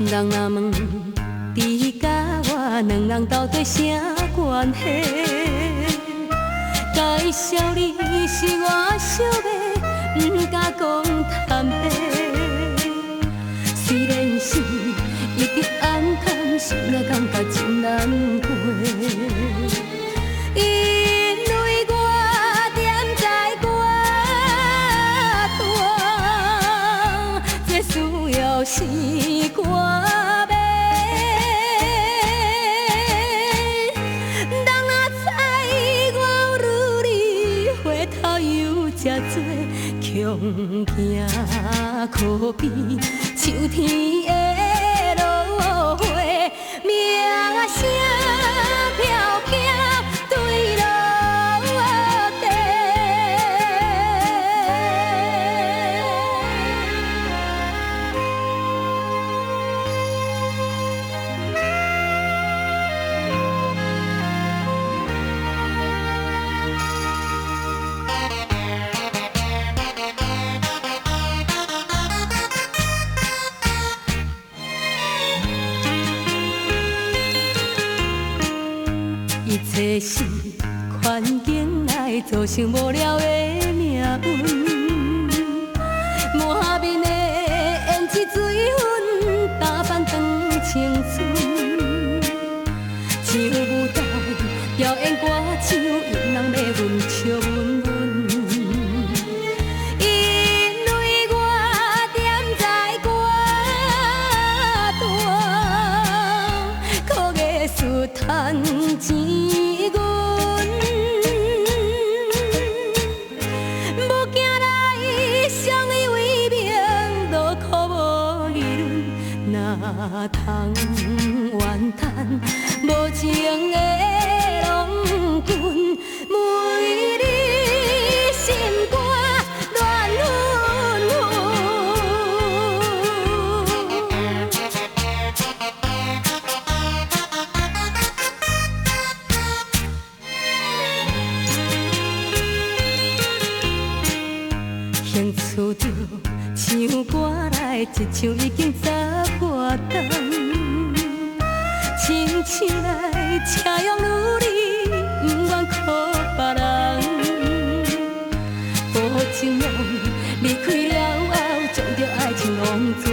人若问，你甲我两人到底啥关系？介绍你是我小妹，不敢讲坦白。虽然是一直暗淡，心也感觉真难过。因为我踮在我大，这需要时光。强行可比秋天的落花，名声飘飘对落地。一切是环境来造成无聊的命运，满面的胭脂水粉，打扮长青春。上舞台表演歌唱，因人要阮笑阮阮。因为我踮在我大，靠艺术赚钱。通怨叹无情的郎君，每日心肝乱纷纷。兴趣着唱歌来，一唱已经10外冬。亲像来请用努力，不愿靠别人。保证拢离开了后，将着爱情完全。